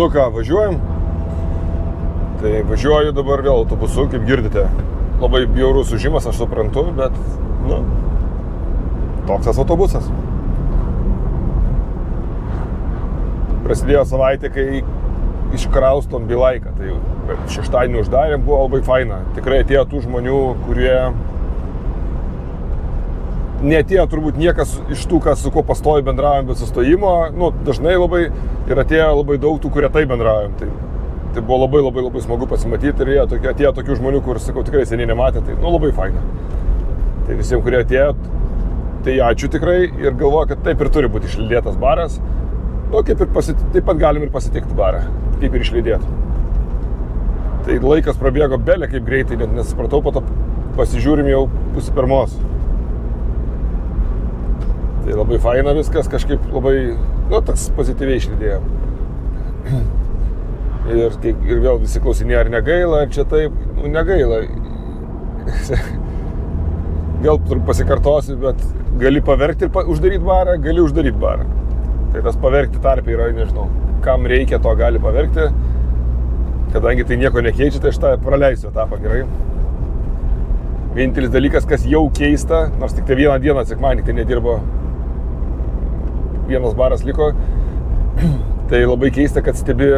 Nu ką, važiuojam. Tai važiuoju dabar vėl autobusu, kaip girdite. Labai bjaurus užimas, aš suprantu, bet, nu, toks tas autobusas. Prasidėjo savaitė, kai iškraustom Bilaiką. Tai šeštadienį uždarėm, buvo labai faina. Tikrai atėjo tų žmonių, kurie neatėjo turbūt niekas iš tų, kas su kuo pastovi bendraujam, bet sustojimo, nu, dažnai labai ir atėjo labai daug tų, kurie tai bendraujam. Tai buvo labai smagu pasimatyti ir atėjo tokių žmonių, kur, sakau, tikrai seniai nematė, tai, nu, labai faina. Tai visiems, kurie atėjo, tai ačiū tikrai ir galvoju, kad taip ir turi būti išlydėtas baras. Nu, kaip ir taip pat galim ir pasitikti barą, kaip ir išlydėti. Tai laikas prabėgo belė kaip greitai, net nesupratau, po to pasižiūrim jau 1:30. Tai labai faina viskas, kažkaip labai, nu, tas pozityviai išlydėjo. Ir vėl visi klausinėja, ar negaila, ar čia taip, nu, negaila. Vėl pasikartosiu, bet gali paverkti ir uždaryti barą, gali uždaryti barą. Tai tas paverkti tarpe yra, nežinau, kam reikia, to gali paverkti. Kadangi tai nieko nekeičia, tai aš tą praleisiu etapą gerai. Vienintelis dalykas, kas jau keista, nors tik tai vieną dieną sekmadienį, tai nedirbo, vienas baras liko, tai labai keista, kad stebi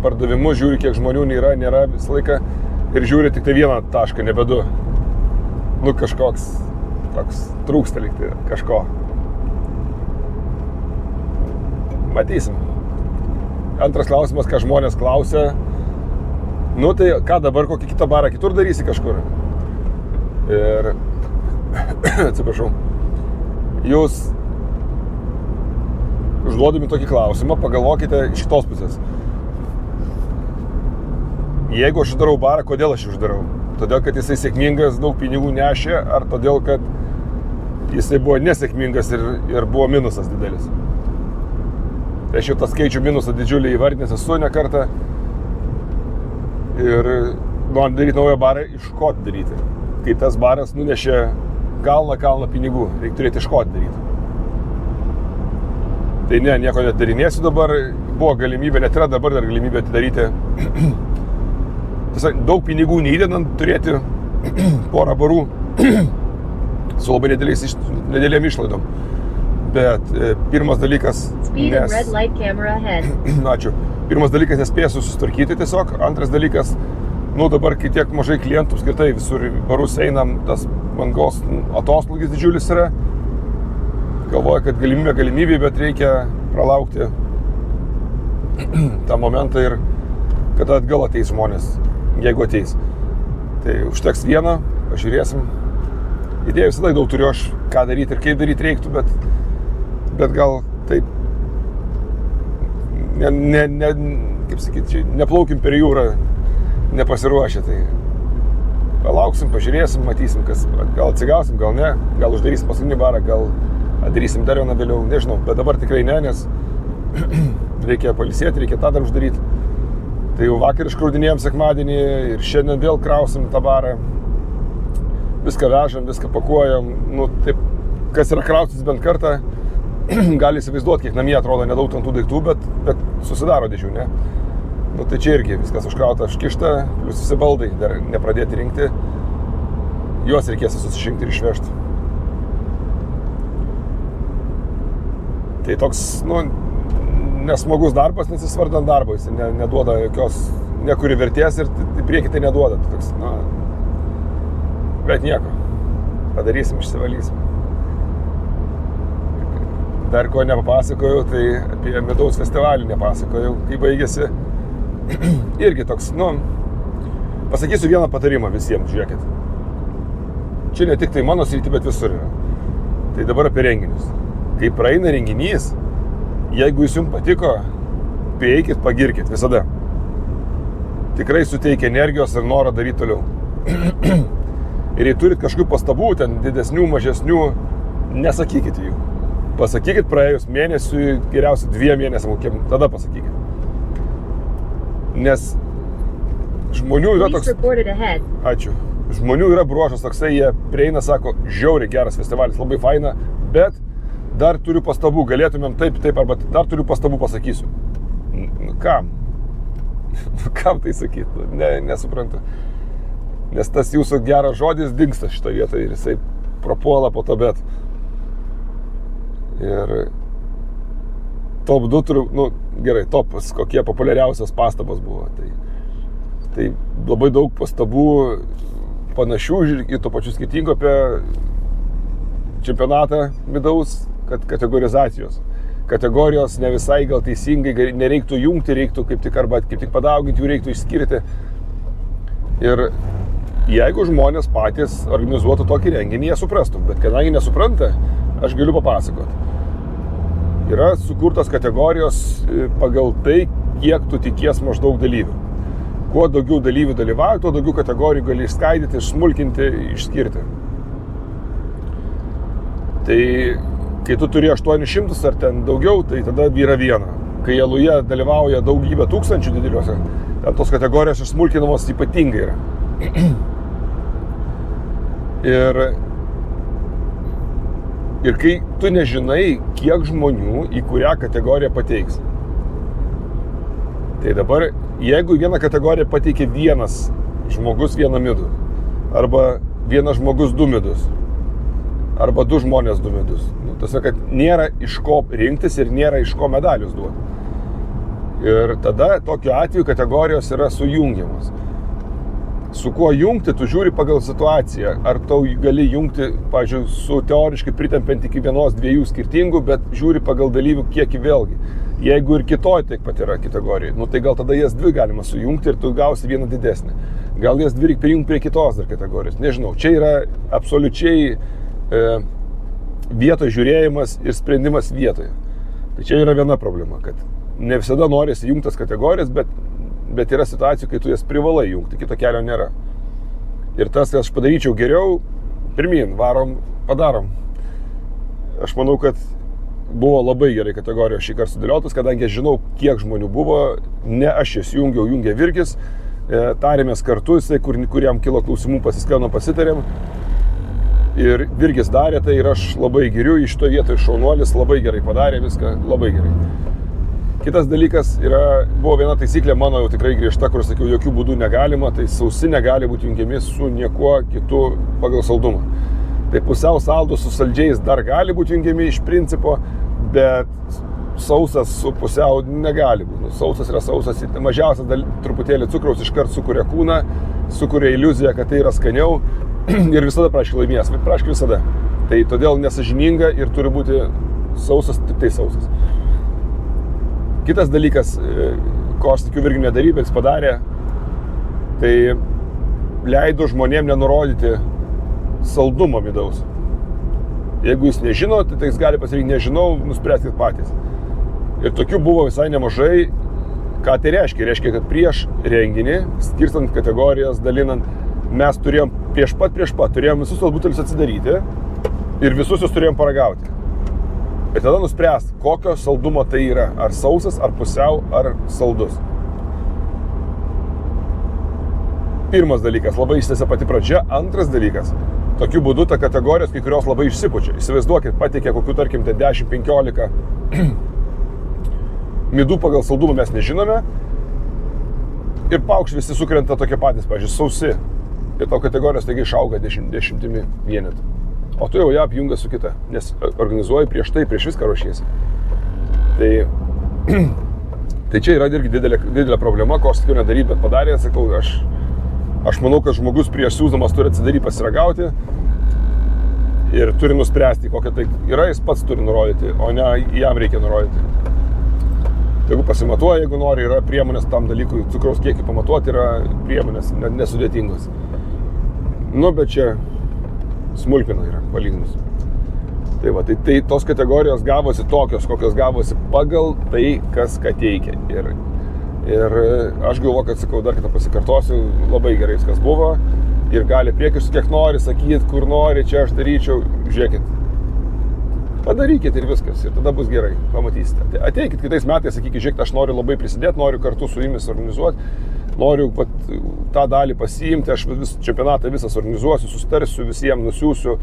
pardavimus, žiūri, kiek žmonių nėra visą laiką ir žiūri tik tai vieną tašką, nebe du. Nu, kažkoks toks trūksta likti kažko. Matysim. Antras klausimas, ką žmonės klausia. Nu, tai ką dabar, kokį kitą barą kitur darysi kažkur? Ir, atsiprašau, jūs užduodami tokį klausimą, pagalvokite iš šitos pusės. Jeigu aš uždarau barą, kodėl aš uždarau? Todėl, kad jisai sėkmingas, daug pinigų nešė, ar todėl, kad jisai buvo nesėkmingas ir buvo minusas didelis? Tai aš jau tą skaičių minusą didžiulį įvardinęs esu ne kartą. Ir norint daryti naują barą, iš ko daryti? Kai tas baras nunešė kalną pinigų, reikia turėti iš ko daryti. Tai ne, nieko nedarinėsiu dabar, buvo galimybė, net yra dabar dar galimybė atidaryti. Tiesiog daug pinigų neįdedant turėti porą barų su labai nedėlėm išlaidom. Bet pirmas dalykas, ačiū. Pirmas dalykas, nespėsiu susitvarkyti tiesiog. Antras dalykas, nu dabar, kai tiek mažai klientų, skirtai visur barus einam, tas bangos atoslūgis didžiulis yra. Galvoju, kad galimybė, bet reikia pralaukti tą momentą ir kada atgal ateis žmonės, jeigu ateis. Tai užteks vieną, pažiūrėsim. Idėjų visada daug turiu aš, ką daryti ir kaip daryti reiktų, bet gal taip, kaip sakyti, neplaukim per jūrą, nepasiruošę. Tai palauksim, pažiūrėsim, matysim, kas, gal atsigausim, gal ne, gal uždarysim paskutinį barą, gal darysim dar vieną vėliau, nežinau, bet dabar tikrai ne, nes reikia palisėti, reikia tą dar uždaryti. Tai jau vakar iškraudinėjom sekmadienį ir šiandien vėl krausim tą barą. Viską vežam, viską pakuojam. Nu, taip, kas yra kraustytis bent kartą, gali įsivaizduoti, kiek namie atrodo nedaug tų daiktų, bet susidaro dėžių, ne? Nu, tai čia irgi viskas užkrauta, iškišta, plius visi baldai dar nepradėti rinkti. Juos reikės susišrinkti ir išvežti. Tai toks, nu, nesmagus darbas, nes jis vardan darbo, jis neduoda jokios, nekuri vertės ir į priekį tai neduoda. Toks, na, bet nieko, padarysim, išsivalysim. Dar ko nepapasakojau, tai apie Medaus festivalį nepasakojau, kai baigėsi. Irgi toks, nu, pasakysiu vieną patarimą visiems, žiūrėkit. Čia ne tik tai mano srity, bet visur yra. Tai dabar apie renginius. Kai praeina renginys, jeigu jis jums patiko, prieikit, pagirkit visada. Tikrai suteikia energijos ir norą daryti toliau. Ir jei turit kažkokių pastabų, ten didesnių, mažesnių, nesakykit jų. Pasakykit praėjus mėnesiui, geriausiai 2 mėnesiam, tada pasakykit. Nes žmonių yra toks... Ačiū. Žmonių yra bruožas toksai, jie prieina, sako, žiauriai geras festivalis, labai faina, bet dar turiu pastabų, galėtumėm taip, arba dar turiu pastabų, pasakysiu. Kam? Kam tai sakyti? Nesuprantu. Nes tas jūsų geras žodis dingsta šitą vietą ir jisai prapuola po to bet. Ir top 2 turiu, gerai, topas, kokie populiariausios pastabos buvo. Tai labai daug pastabų panašių ir to pačiu skirtingo apie čempionatą vidaus kategorizacijos. Kategorijos ne visai gal teisingai, nereiktų jungti, reiktų kaip tik padauginti, jų reiktų išskirti. Ir jeigu žmonės patys organizuotų tokį renginį, jie suprastų, bet kadangi nesupranta, aš galiu papasakoti. Yra sukurtos kategorijos pagal tai, kiek tu tikies maždaug dalyvių. Kuo daugiau dalyvių dalyvauja, tuo daugiau kategorijų gali išskaidyti, išsmulkinti, išskirti. Tai kai tu turi 800 ar ten daugiau, tai tada yra viena. Kai aluje dalyvauja daugybė tūkstančių dideliuose, ten tos kategorijos išsmulkinamos ypatingai yra. Ir kai tu nežinai, kiek žmonių į kurią kategoriją pateiks. Tai dabar, jeigu vieną kategoriją pateikia vienas žmogus vieną midų, arba vienas žmogus 2 midus, arba 2 žmonės 2 midus, tiesiog, kad nėra iš ko rinktis ir nėra iš ko medalius duoti. Ir tada tokiu atveju kategorijos yra sujungiamos. Su kuo jungti, tu žiūri pagal situaciją. Ar tau gali jungti, pavyzdžiui, su teoriškai pritempiant iki 1-2 skirtingų, bet žiūri pagal dalyvių kiekį vėlgi. Jeigu ir kitoj taip pat yra kategorijai, tai gal tada jas 2 galima sujungti ir tu gausi vieną didesnį. Gal jas 2 reikia prijungti prie kitos dar kategorijos. Nežinau, čia yra absoliučiai vietoj žiūrėjimas ir sprendimas vietoje. Tai čia yra viena problema, kad ne visada norisi jungtas kategorijas, bet yra situacijų, kai tu jas privalai jungti, kito kelio nėra. Ir tas, aš padaryčiau geriau, pirmyn, varom, padarom. Aš manau, kad buvo labai gerai kategorijos šį kartą sudėliotas, kadangi aš žinau, kiek žmonių buvo, ne aš jas jungiau, jungė Virgis, tarėmės kartu, jisai, kuriam kilo klausimų, pasiskambino, pasitarėm. Ir Virgis darė tai ir aš labai giriu, iš to vietoj šaunuolis, labai gerai padarė viską, labai gerai. Kitas dalykas buvo viena taisyklė mano jau tikrai griežta, kur sakiau, jokių būdų negalima, tai sausi negali būti jungiami su niekuo kitu pagal saldumą. Tai pusiau saldus su saldžiais dar gali būti jungiami iš principo, bet sausas su pusiau negali būti. Sausas yra sausas, mažiausias truputėlį cukraus iškart sukuria kūną, sukuria iliuziją, kad tai yra skaniau ir visada praškai laimės, praškai visada. Tai todėl nesažininga ir turi būti sausas, tik tai sausas. Kitas dalykas, ko aš sakiau Virgiui nedaryti, bet jis padarė, tai leido žmonėm nenurodyti saldumo vidaus. Jeigu jis nežino, tai jis gali pasirinkti nežinau, nuspręskit patys. Ir tokių buvo visai nemažai. Ką tai reiškia? Reiškia, kad prieš renginį, skirstant kategorijas, dalinant, mes turėjom prieš pat turėjom visus tos butelius atsidaryti ir visus juos turėjom paragauti. Ir tada nuspręst, kokio saldumo tai yra. Ar sausas, ar pusiau, ar saldus. Pirmas dalykas, labai išsėsia pati pradžia. Antras dalykas, tokiu būdu ta kategorijos kai kurios labai išsipučia. Įsivaizduokit, pateikė kokių, tarkim, 10-15 midų pagal saldumą mes nežinome. Ir paukš visi sukrenta tokie patys, pavyzdžiui, sausi. Ir tau kategorijos taigi išauga 10 vienetų. O tu jau ją apjungia su kita, nes organizuoji prieš viską ruošiesi. Tai čia yra irgi didelė problema, ko aš sakiau nedaryti, bet padarė, sakau, aš manau, kad žmogus prieš siūsdamas turi atsidaryti, pasiragauti ir turi nuspręsti, kokia tai yra, jis pats turi nurodyti, o ne jam reikia nurodyti. Jeigu pasimatuoja, jeigu nori, yra priemonės tam dalykui, cukraus kiekį pamatuoti yra priemonės nesudėtingos. Bet čia smulkina yra palyginus. Tai va, tai tos kategorijos gavosi tokios, kokios gavosi pagal tai, kas ką teikia. Ir aš galvoju, kad, sakau, dar kitą pasikartosiu, labai gerai viskas buvo. Ir gali priekaištus kiek nori, sakyti, kur nori, čia aš daryčiau, žiūrėkit. Padarykit ir viskas, ir tada bus gerai, pamatysite. Ateikit kitais metais, sakykit, žiūrėkit, aš noriu labai prisidėti, noriu kartu su jumis organizuoti, noriu tą dalį pasiimti, aš čempionatą visas organizuosiu, sustarsiu, visiems nusiųsiu,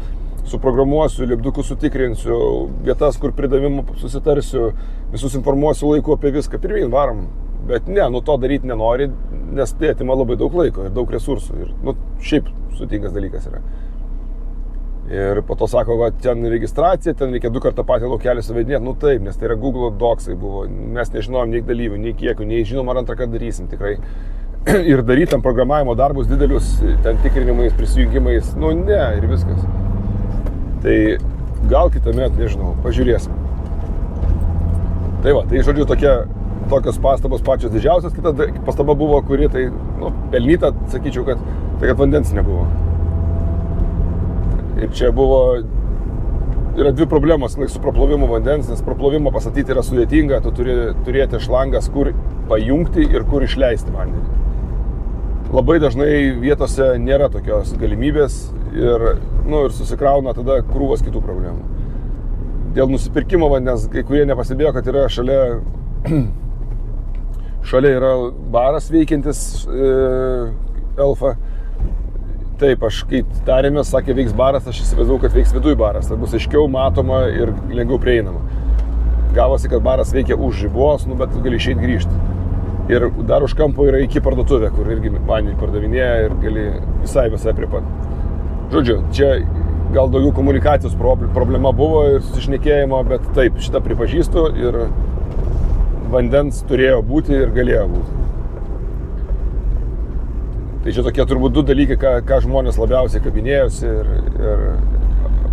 suprogramuosiu, lipdukus sutikrinsiu, vietas, kur pridavimą susitarsiu, visus informuosiu laiku apie viską. Pirmyn, varom, Bet ne, nu to daryti nenori, nes tai atima labai daug laiko ir daug resursų. Ir, nu, šiaip sutinkas dalykas yra. Ir po to sako, kad ten registracija, ten reikia 2 kartą patį laukelį suvedinėti. Nu taip, nes tai yra Google Docsai buvo. Mes nežinom nei dalyvių, nei kiekių, nei žinom, ar antrą kartą darysim tikrai. Ir daryti tam programavimo darbus didelius, ten tikrinimais, prisijungimais. Nu ne, ir viskas. Tai gal kitąmet, nežinau, pažiūrėsim. Tai va, tai žodžiu tokios pastabos pačios didžiausias. Kita pastaba buvo, kuri tai, nu, pelnyta, sakyčiau, kad vandens nebuvo. Ir čia yra 2 problemos su praplovimu vandens, nes praplovimą pastatyti yra sudėtinga, tu turi turėti šlangas, kur pajungti ir kur išleisti vandenį. Labai dažnai vietose nėra tokios galimybės ir susikrauna tada krūvas kitų problemų. Dėl nusipirkimo vandens, kai kurie nepastebėjo, kad yra šalia yra baras veikiantis Elfa. Taip, aš kai tarėmės, sakė, veiks baras, aš įsivaizdavau, kad veiks viduj baras. Tai bus aiškiau matoma ir lengviau prieinama. Gavosi, kad baras veikia už ribos, bet gali išeit grįžti. Ir dar už kampo yra iki parduotuvė, kur irgi vandenį pardavinėja ir gali visai prie pat. Žodžiu, čia gal daugiau komunikacijos problema buvo ir susišnekėjimo, bet taip, šitą pripažįstu ir vandens turėjo būti ir galėjo būti. Tai čia tokie turbūt 2 dalykai, ką žmonės labiausiai kabinėjosi ir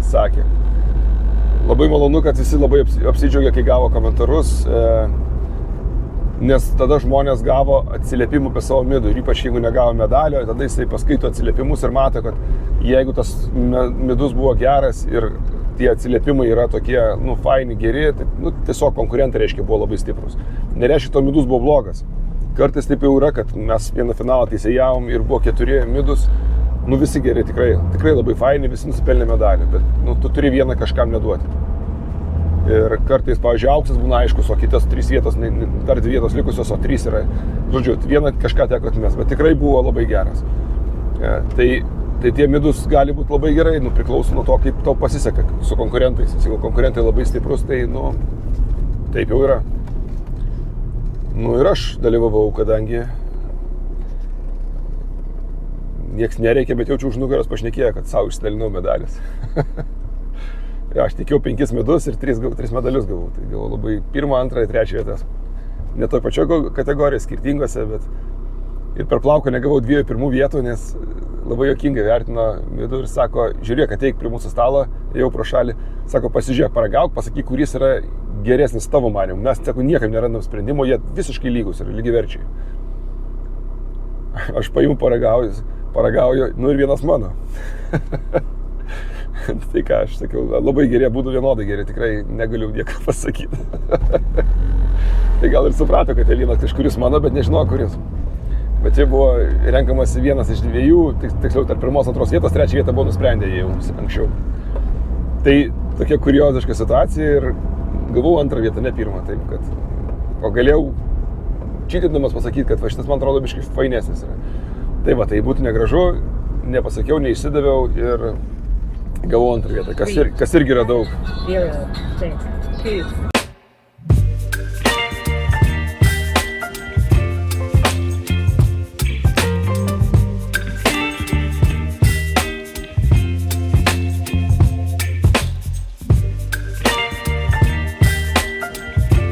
sakė. Labai malonu, kad visi labai apsidžiaugė, kai gavo komentarus, nes tada žmonės gavo atsiliepimų apie savo midų ir ypač jeigu negavo medalio, tada jisai paskaito atsiliepimus ir mato, kad jeigu tas midus buvo geras ir tie atsiliepimai yra tokie, faini, geri, tai, tiesiog konkurentai, reiškia, buvo labai stiprus. Nereiškia, to midus buvo blogas. Kartais taip jau yra, kad mes vieną finalą teisėjavom ir buvo 4 midus, visi geri, tikrai labai faini, visi nusipelnė medalį, bet tu turi vieną kažkam neduoti. Ir kartais, pavyzdžiui, auksas būna aiškus, o kitas 3 vietos, dar 2 vietos likusios, o 3 yra, žodžiu, vieną kažką teko atmest, bet tikrai buvo labai geras. Tai tie midus gali būti labai gerai, priklauso nuo to, kaip tau pasiseka su konkurentais. Jeigu konkurentai labai stiprus, tai, taip jau yra. Ir aš dalyvavau, kadangi nieks nereikia, bet jaučiu už nugaros pašnekėję, kad savo išsidalinau medalis. Aš tikėjau 5 midus ir 3 medalius gavau. Tai gavau labai 1, 2 ir 3 vietas. Ne toj pačioj kategorijai, skirtingose, bet ir per plauką negavau 2 pirmų vietų, nes labai juokingai vertino midų ir sako, žiūrėk, ateik prie mūsų stalo, ėjau pro šalį, sako, pasižiūrėk, paragauk, pasakyk, kuris yra geresnis tavo manimu. Mes, sako, niekam nerandam sprendimo, jie visiškai lygus ir lygiaverčiai. Aš paimu paragauju, ir vienas mano. Tai ką, aš sakiau, labai geri, būtų vienodai geri, tikrai negaliu nieko pasakyti. Tai gal ir suprato, kad vienas kažkuris mano, bet nežinau, kuris. Bet čia buvo renkamasi vienas iš 2, tiksliau tarp 1, 2 vietos, 3 vietą buvo nusprendę jau anksčiau. Tai tokia kurioziška situacija ir gavau 2 vietą, ne 1, taip kad galėjau čytindamas pasakyti, kad šitas man atrodo biškai fainesnis yra. Tai va, tai būtų negražu, nepasakiau, neišsidaviau ir gavau 2 vietą, kas irgi yra daug.